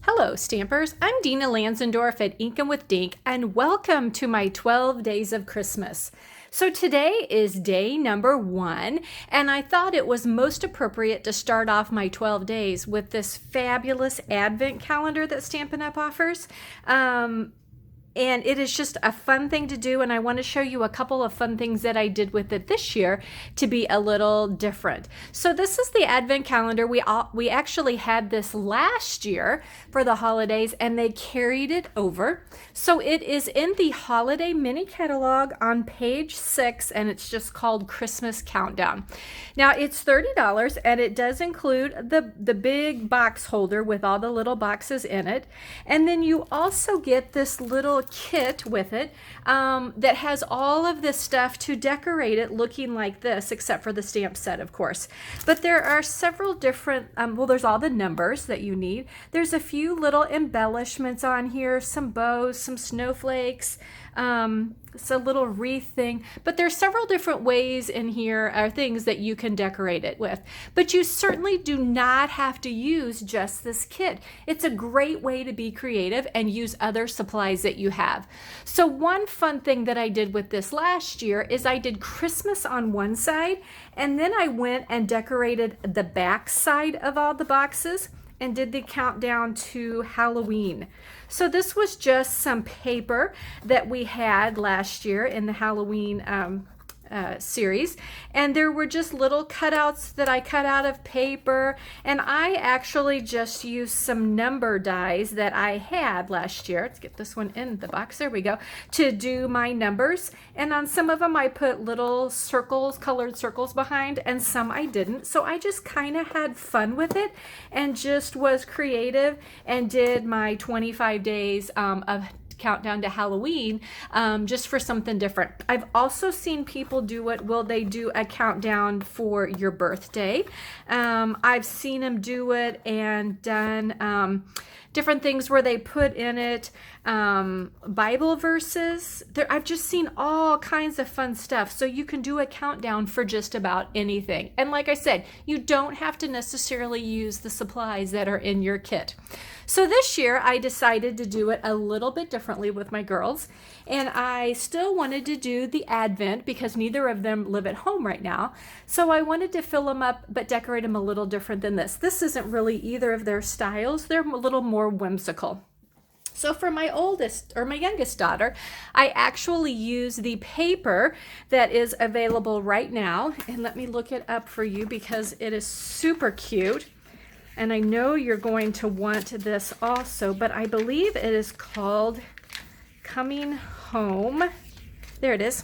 Hello, Stampers. I'm Dina Lanzendorf at Inkin' with Dink, and welcome to my 12 Days of Christmas. So today is day number 1, and I thought it was most appropriate to start off my 12 days with this fabulous Advent calendar that Stampin' Up! Offers. And it is just a fun thing to do, and I want to show you a couple of fun things that I did with it this year to be a little different. So this is the Advent calendar. We actually had this last year for the holidays, and they carried it over. So it is in the holiday mini catalog on page 6, and it's just called Christmas Countdown. Now it's $30, and it does include the big box holder with all the little boxes in it, and then you also get this little kit with it that has all of this stuff to decorate it looking like this, except for the stamp set, of course. But there are several different, well, there's all the numbers that you need. There's a few little embellishments on here, some bows, some snowflakes, it's a little wreath thing, but there's several different ways in here are things that you can decorate it with. But you certainly do not have to use just this kit. It's a great way to be creative and use other supplies that you have. So one fun thing that I did with this last year is I did Christmas on one side, and then I went and decorated the back side of all the boxes and did the countdown to Halloween. So this was just some paper that we had last year in the Halloween series, and there were just little cutouts that I cut out of paper, and I actually just used some number dies that I had last year. Let's get this one in the box, there we go, to do my numbers, and on some of them I put little circles, colored circles behind, and some I didn't. So I just kind of had fun with it and just was creative and did my 25 days of countdown to Halloween, just for something different. I've also seen people do it. Will they do a countdown for your birthday? I've seen them do it and done different things where they put in it Bible verses. I've just seen all kinds of fun stuff. So you can do a countdown for just about anything. And like I said, you don't have to necessarily use the supplies that are in your kit. So this year I decided to do it a little bit differently with my girls, and I still wanted to do the Advent because neither of them live at home right now. So I wanted to fill them up but decorate them a little different than this. This isn't really either of their styles. They're a little more whimsical. So for my youngest daughter, I actually use the paper that is available right now, and let me look it up for you because it is super cute. And I know you're going to want this also, but I believe it is called Coming Home. There it is.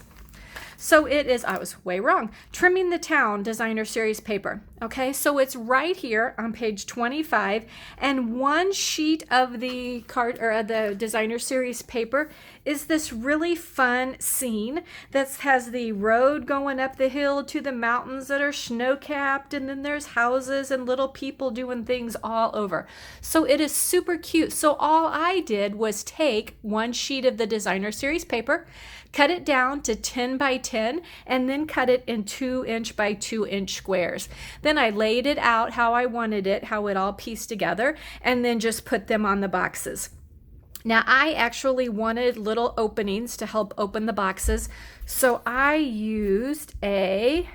So it is, I was way wrong, Trimming the Town Designer Series paper. Okay, so it's right here on page 25, and one sheet of the card or the Designer Series paper is this really fun scene that has the road going up the hill to the mountains that are snow-capped, and then there's houses and little people doing things all over. So it is super cute. So all I did was take one sheet of the Designer Series paper, cut it down to 10 by 10, and then cut it in 2-inch by 2-inch squares. Then I laid it out how I wanted it, how it all pieced together, and then just put them on the boxes. Now I actually wanted little openings to help open the boxes, so I used a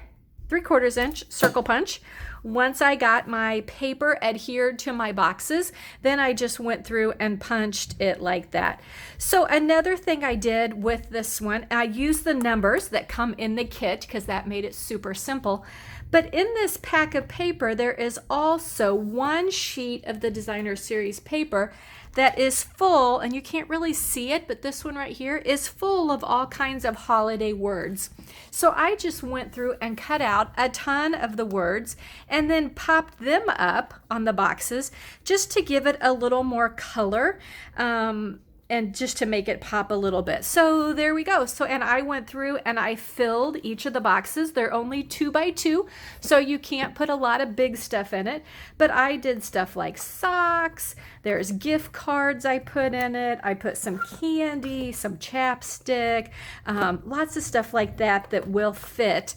3/4 inch circle punch. Once I got my paper adhered to my boxes, then I just went through and punched it like that. So another thing I did with this one, I used the numbers that come in the kit because that made it super simple. But in this pack of paper, there is also one sheet of the Designer Series paper that is full, and you can't really see it, but this one right here is full of all kinds of holiday words. So I just went through and cut out a ton of the words and then popped them up on the boxes just to give it a little more color. And just to make it pop a little bit. So there we go. So, and I went through and I filled each of the boxes. They're only 2 by 2, so you can't put a lot of big stuff in it. But I did stuff like socks. There's gift cards I put in it. I put some candy, some chapstick, lots of stuff like that that will fit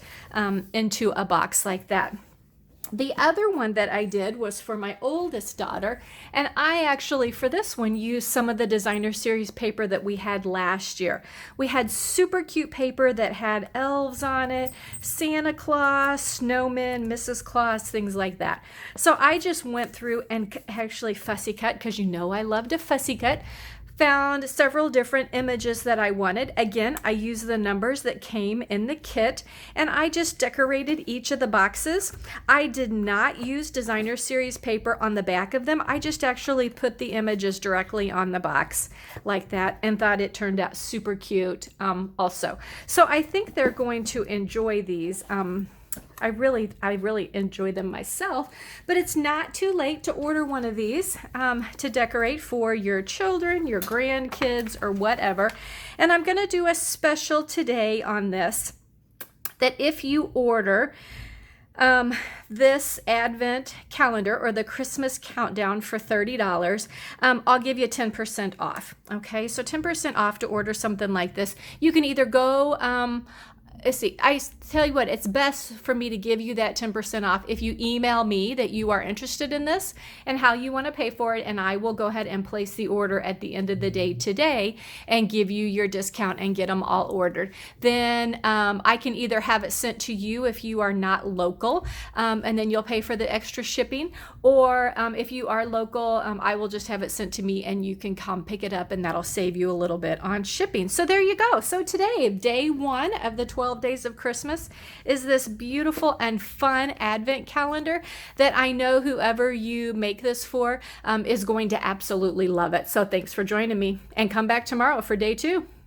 into a box like that. The other one that I did was for my oldest daughter, and I actually, for this one, used some of the designer series paper that we had last year. We had super cute paper that had elves on it, Santa Claus, snowmen, Mrs. Claus, things like that. So I just went through and actually fussy cut, because you know I love to fussy cut. Found several different images that I wanted. Again, I used the numbers that came in the kit, and I just decorated each of the boxes. I did not use designer series paper on the back of them. I just actually put the images directly on the box like that, and thought it turned out super cute also. So I think they're going to enjoy these. I really enjoy them myself, but it's not too late to order one of these to decorate for your children, your grandkids, or whatever. And I'm going to do a special today on this, that if you order this Advent calendar or the Christmas countdown for $30, I'll give you 10% off. Okay, so 10% off to order something like this. You can either go see, I tell you what, it's best for me to give you that 10% off if you email me that you are interested in this and how you want to pay for it, and I will go ahead and place the order at the end of the day today and give you your discount and get them all ordered. Then I can either have it sent to you if you are not local, and then you'll pay for the extra shipping, or if you are local, I will just have it sent to me and you can come pick it up, and that'll save you a little bit on shipping. So there you go. So today, day 1 of the 12 days of Christmas is this beautiful and fun Advent calendar that I know whoever you make this for is going to absolutely love it. So thanks for joining me, and come back tomorrow for day 2.